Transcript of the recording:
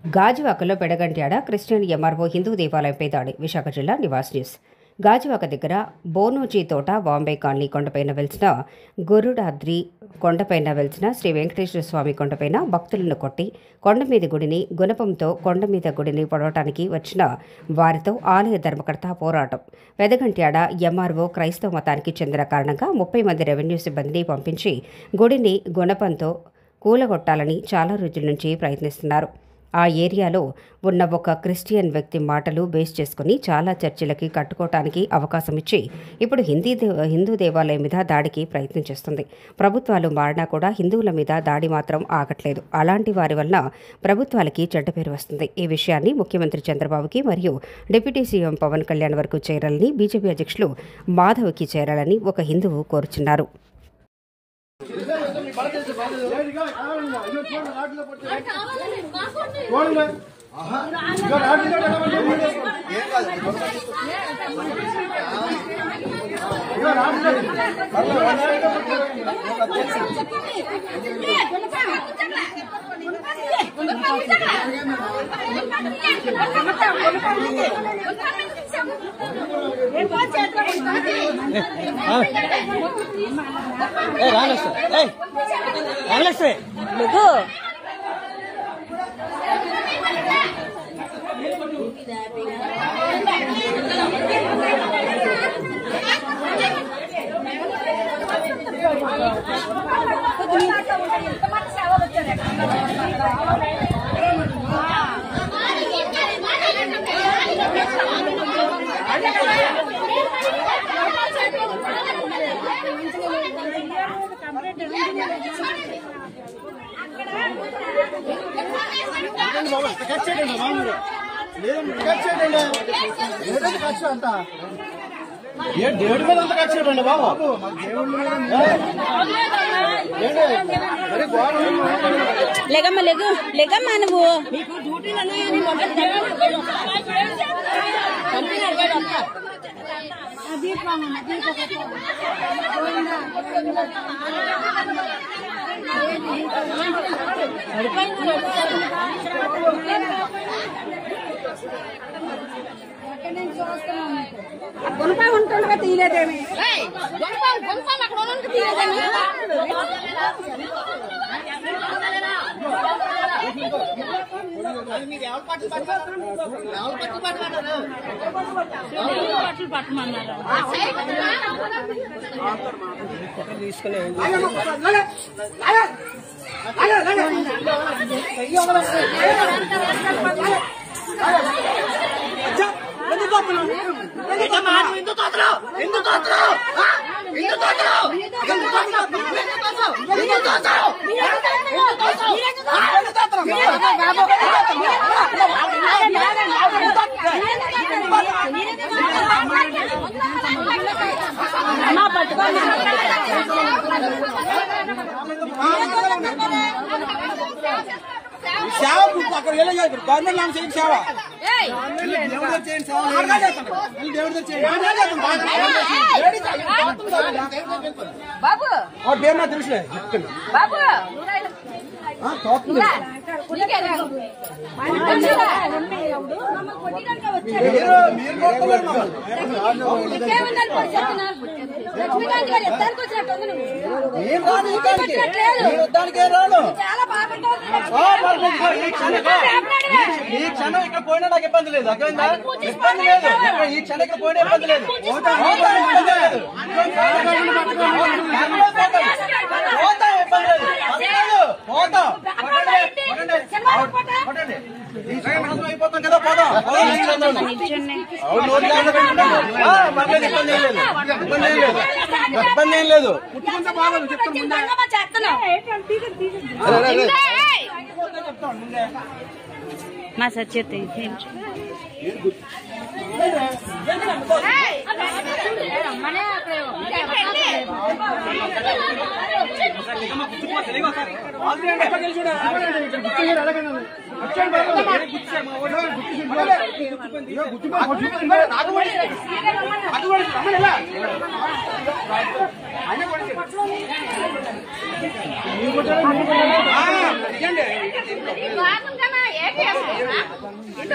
గాజువాకలో పెడగంట్యాడ Christian MRO Hindu దేవాలయంపై దాడి. విశాఖ జిల్లా నివాస్ న్యూస్. గాజువాక దగ్గర బోనోజీ తోట బాంబే కాలనీ కొండపైన వెలిసిన గరుడాద్రి కొండపైన వెలిసిన శ్రీ వెంకటేశ్వర స్వామి కొండపైన భక్తులను కొట్టి కొండమీద గుడిని గుణపంతో కొండమీద గుడిని పొడవటానికి వచ్చిన వారితో ఆలయ ధర్మకర్త పోరాటం. పెదగంట్యాడ ఎంఆర్ఓ క్రైస్తవ మతానికి చెందిన కారణంగా 30 మంది రెవెన్యూ సిబ్బందిని పంపించి గుడిని గుణపంతో కూలగొట్టాలని చాలా రోజుల నుంచి ప్రయత్నిస్తున్నారు. ఆ ఏరియాలో ఉన్న ఒక క్రిస్టియన్ వ్యక్తి మాటలు బేస్ చేసుకుని చాలా చర్చిలకి కట్టుకోవటానికి అవకాశం ఇచ్చి ఇప్పుడు హిందూ దేవాలయం మీద దాడికి ప్రయత్నం చేస్తుంది. ప్రభుత్వాలు మారినా కూడా హిందువుల మీద దాడి మాత్రం ఆగట్లేదు. అలాంటి వారి వలన ప్రభుత్వాలకి చెడ్డ పేరు వస్తుంది. ఈ విషయాన్ని ముఖ్యమంత్రి చంద్రబాబుకి మరియు డిప్యూటీ సీఎం పవన్ కళ్యాణ్ వరకు చేరాలని బీజేపీ అధ్యక్షులు మాధవ్కి చేరాలని ఒక హిందువు కోరుచున్నారు. దేవుడి మీద అంత కచ్చేటండి బాబు. లేగమ్మా లేగమ్మా నువ్వు గుణపా ఉంటుండగా తీయలేదేమి అక్కడ తీయలేదేమి సేవ అక్కడ గవర్నమెంట్ నామ చేయండి సేవ దేవుడితో చేయండి సేవ దేవుడితో చేయండి పేరు నాకు తెలుసులే ఈ క్షణం ఇక్కడ పోయినా నాకు ఇబ్బంది లేదు. ఇబ్బంది లేదు. ఈ క్షణం ఇక్కడ పోయినా ఇబ్బంది లేదు. అయిపోతాం కదా పోదాం. ఇబ్బంది ఏం లేదు. పుట్టుకుంటే బాగా చెప్తాను మా సత్యత ఇవ్వండి. ఇంత